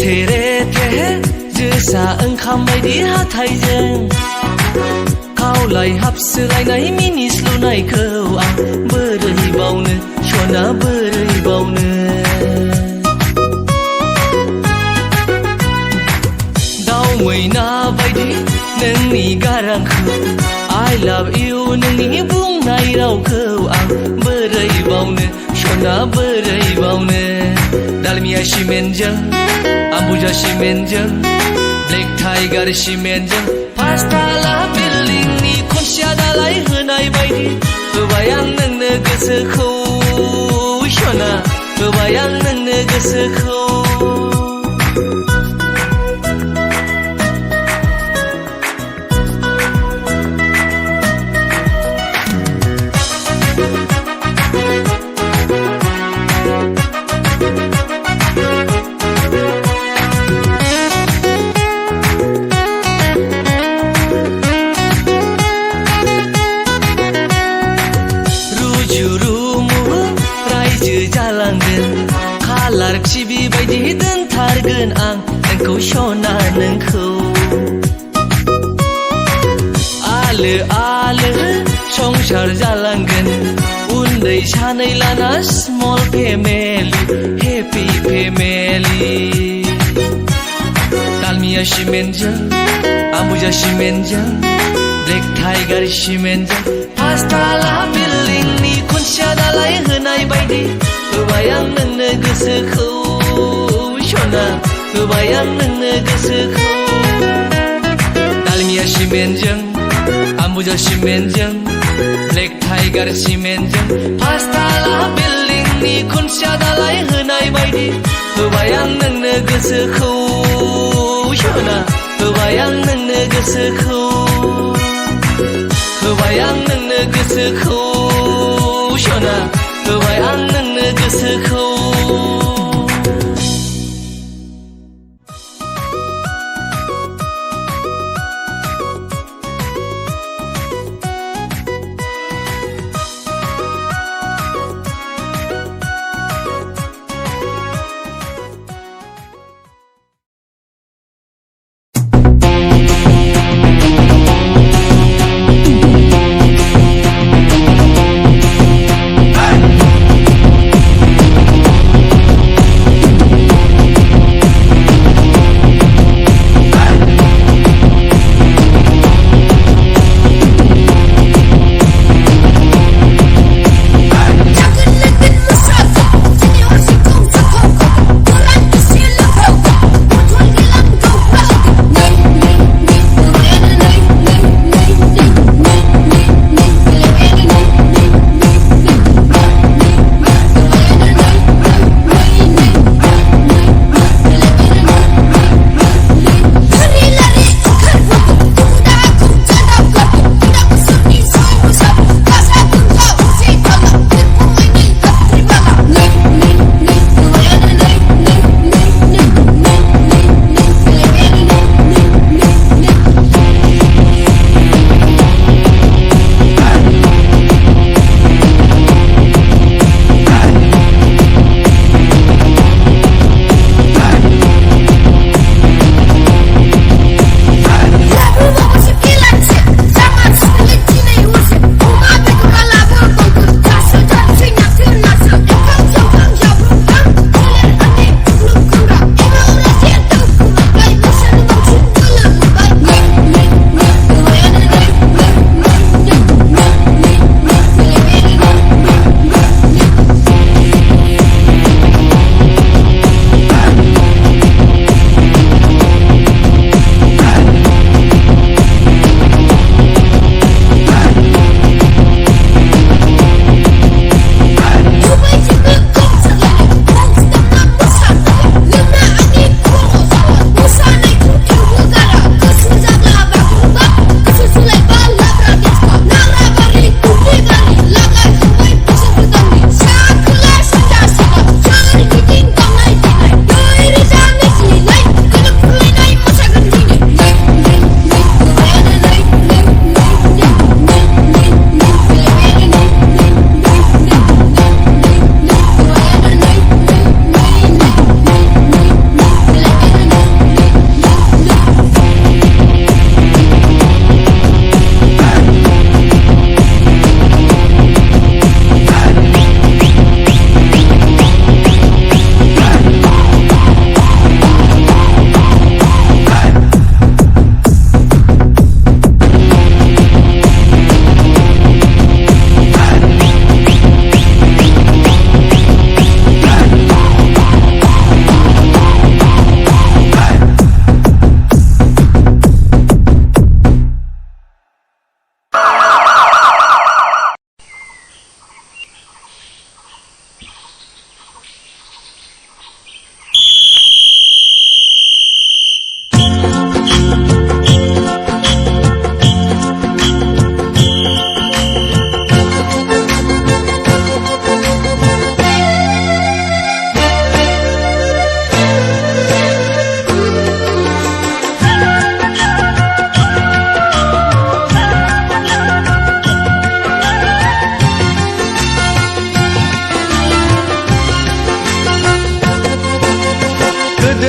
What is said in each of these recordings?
थेरे थे जोसा ओंखाम बायदि हाथायजों खावलाय हाबसोलायनाय मिनिस्लुनायखौ आं बोरै बावनो सना बोरै बावनो दाउ मैना बायदि नोंनि गारांखौ I love you नोंनि बुंनाय रावखौ आं बोरै बावनो सना बोरै बावनो दालमिया सिमेन्टजों आम्बुजा सिमेन्टजों ब्लेक टाइगार सिमेन्टजों पासताला बिल्डिंनि खुन्थिया दालाय होनाय बायदि होबाय आं नोंनो गोसोखौ सना होबाय आं नोंनो गोसोखौ खालार टिभि बायदि दोनथारगोन आं नोंखौ सना नोंखौ आलो आलो संसार जालांगोन उन्दै सानै लाना small family happy family Dalmia सिमेन्टजों आम्बुजा सिमेन्टजों ब्लेक टाइगार सिमेन्टजों पासताला बिल्डिंनि खुन्थिया दालाय होनाय बायदि होबाय आं नोंनो गोसोखौ सना होबाय आं नोंनो गोसोखौ दालमिया सिमेन्टजों आम्बुजा सिमेन्टजों ब्लेक टाइगार सिमेन्टजों पासताला बिल्डिंनि खुन्थिया दालाय होनाय बायदि होबाय आं नोंनो गोसोखौ सना होबाय आं नोंनो गोसोखौ होबाय आं नोंनो गोसोखौ सना होबाय आं नोंनो गोसोखौ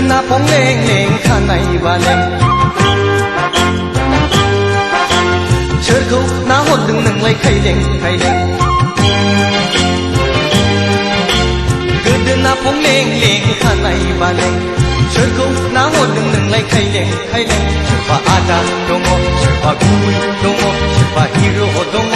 गोदोना फं लें लें खानाय बालें सोरखौ नाहरदों नोंलाय खायलें खायलें गोदोना फं लें लें खानाय बालें सोरखौ नाहरदों नोंलाय खायलें खायलें सोरबा आदा दङ सोरबा गुबै दङ सोरबा हिर' दङ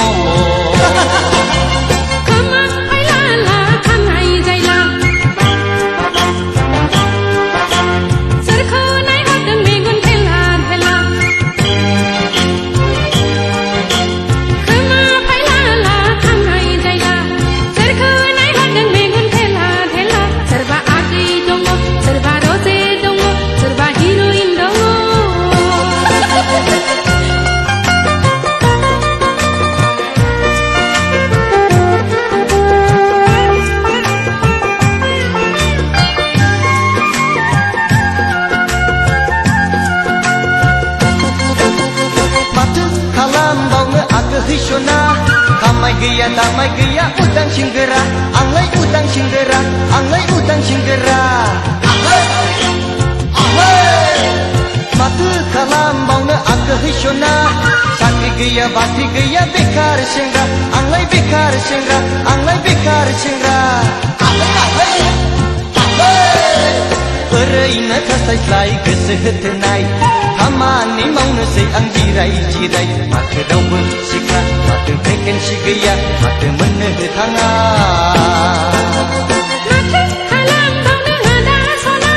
Kamai gaya damai gaya udang singgera Anglai udang singgera Anglai udang singgera Matu kalam bauna aku hisona Sakri gaya bakri gaya bekar singra Anglai bekar singra Anglai bekar singra Oreina kasai slai kesehetenai Hamani maunasai ang jirai-jirai Mata daun sikra Mata vacancy gaya Mata meneh tanga Mata kalam bauna hada sona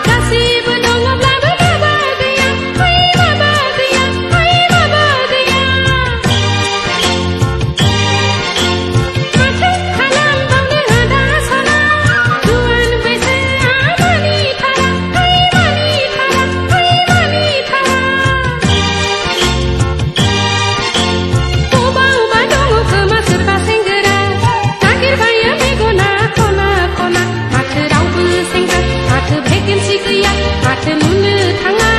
Kasih bedong blaba baba gaya Hai baba gaya Hai baba gaya Mata kalam bauna hada sona Tuan bese amani thara Hai mani thara Hai mani thara Uba uba dong kema serba senggera Takir baya megona kona kona Mata raubu senggera Mata vacancy gaya Mata nuna thanga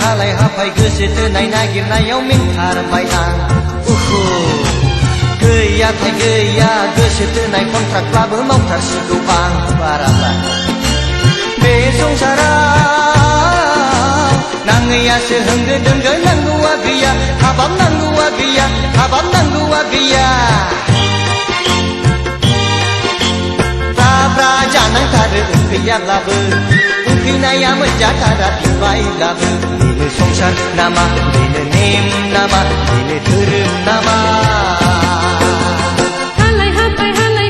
Halai hapai goसो थोनाय नागिरनायाव मेंथारबाय आं गैया थाय गैया गोसो थोनाय कन्ट्राक्टब्लाबो मावथारसिगौ आं बाराब्ला बे संसाराव नाङैयासो होंगो दोंगो नांगौआ गैया हाबाब नांगौआ गैया हाबाब नांगौआ गैया ब्रा जानांथारो गैयाब्लाबो उखैनाया मोनजाथारा बिबायब्लाबो बेनो संसार नामा बेनो नेम नामा बेनो धोरोम नामा Halai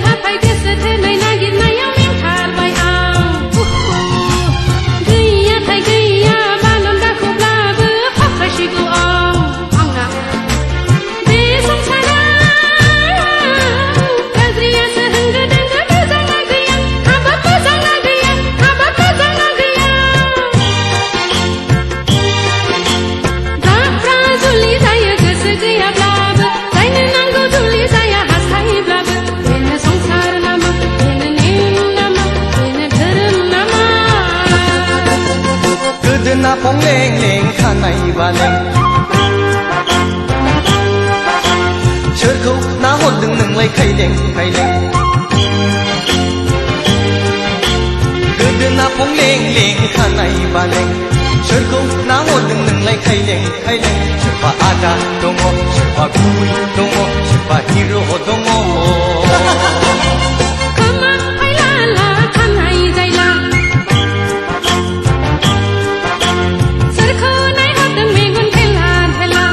hapai goसो थोनाय नागिरनायाव मेंथारबाय आं गैया थाय गैया बानाम दाखौब्लाबो फाखासिगौ आंना बे संसाराव गाज्रियासो होंगो दोंगो मोजाङा गैया हाबाब मोजाङा गैया हाबाब मोजाङा गैया दाफ्रा जुलि जायो गोसो गैयाब्लाबो जायनो नांगौ जुलि जाया हास्थायोब्लाबो बेनो संसार नामा बेनो नेम नामा बेनो धोरोम नामा गोदोना फं लें लें खानाय बालें सोरखौ नाहरदों नोंलाय खायलें खायलें गोदोना फं लें लें खानाय बालें सोरखौ नाहरदों नोंलाय खायलें खायलें सोरबा आदा दङ सोरबा गुबै दङ सोरबा हिर' दङ खोमा फायलाला खानाय जायला सोरखौ नायहरदों मेगन थेला थेला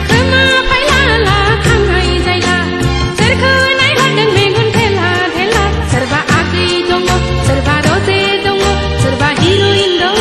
खोमा फायलाला खानाय जायला सोरखौ नायहरदों मेगन थेला थेला सोरबा आगै दङ सोरबा रजे दङ सोरबा हिर'इन दङ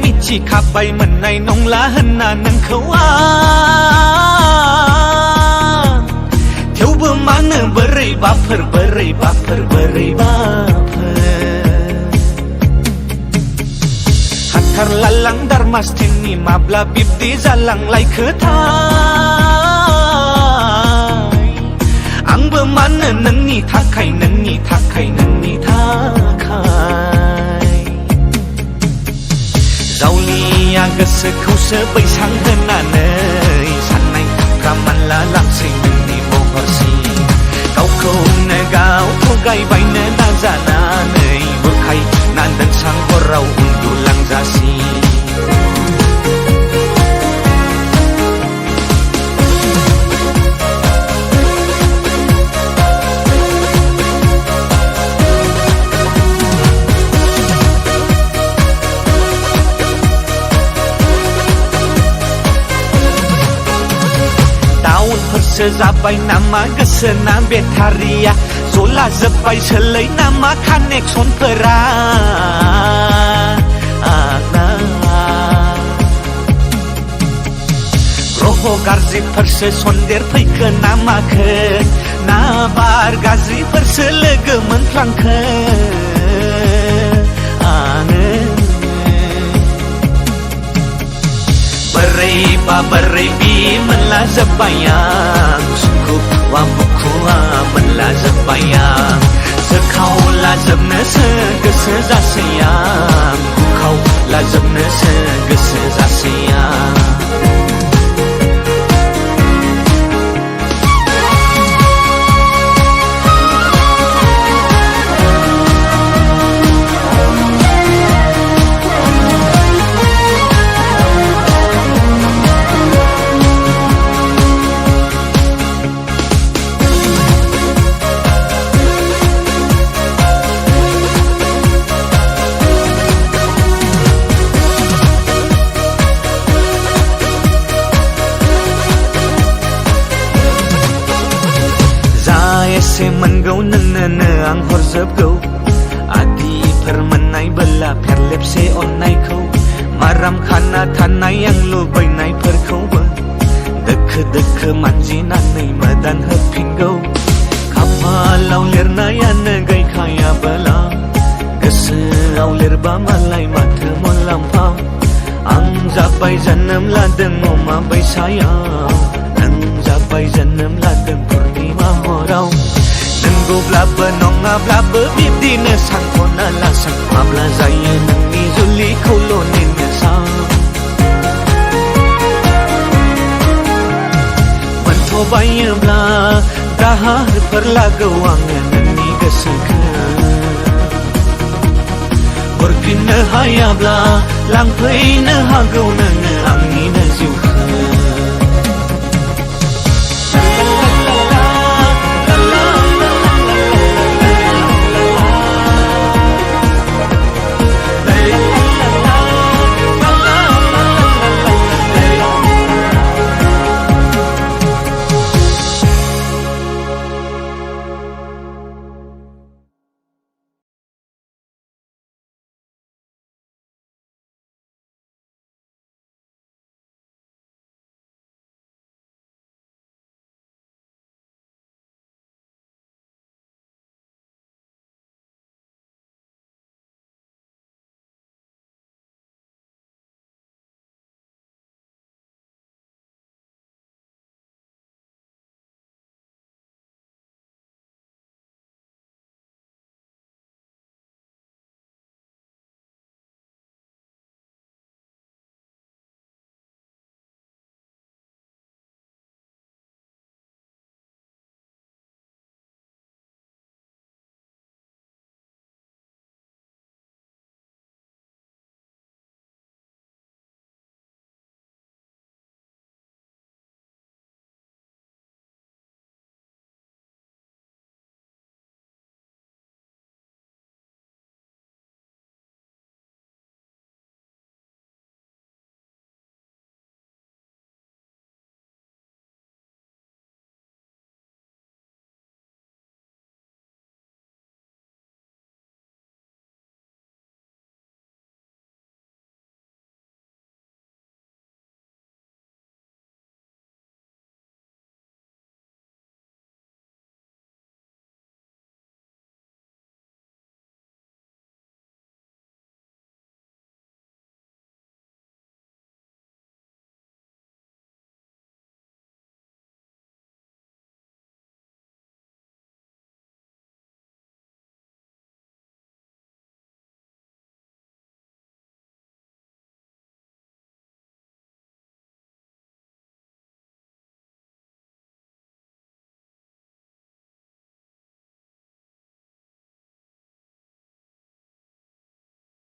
मिथिखाबाय मोननाय नंला होनना नोंखौ आं थेवबो मानो बोरैबाफोर हाथारलालां दारमास्टिननि माब्ला बिब्दि जालांलायखोथाय आंबो मानो नोंनि थाखाय जावलिया गोसोखौसो बैसां होनानै साननायफ्रा मानला लांसै नोंनि महरसि गावखौनो गाव थगायबायनो नाजानानै बुरखायनानै सां हराव उन्दुलांजासि दाउनफोरसो जाबाय नामा गोसोना बेटारिया जला जोब्बाय सोलै नामा कानेक्सनफोरा ग्रह गाज्रिफोरसो सन्देर फैखो नामाखो ना बार गाज्रिफोरसो लोगो मोनफ्लांखो बोरैबि मोनला जोब्बाय आं सुखुवा बुखुवा मोनला जोब्बाय आं जोखावलाजोबनोसो गोसो जासै आं बुखावलाजोबनोसो गोसो जासै आं एसे मोनगौ नोंनोनो आं हरजोबगौ आदिफोर मोननाय बोला फेरलेबसे अननायखौ माराम खाना थानाय आं लुबैनायफोरखौबो दोखो मानजिनानै मोदान होफिनगौ खाफालाव लिरनायानो गैखायाबोला गोसोआव लिरबा मालाय माथो मुलाम्फा आं जाबाय जोनोम लादों अमा बैसायाव नों जाबाय जोनोम लादों पुर्निमा हराव नंगौब्लाबो नङाब्लाबो बिब्दिनो सानख'ना लासां माब्ला जायो नोंनि जुलिखौल' नेनोसां मोनथ'बायोब्ला दाहारफोर लागौ आङो नोंनि गोसोखौ हरफिननो हायाब्ला लांफैनो हागौ नोङो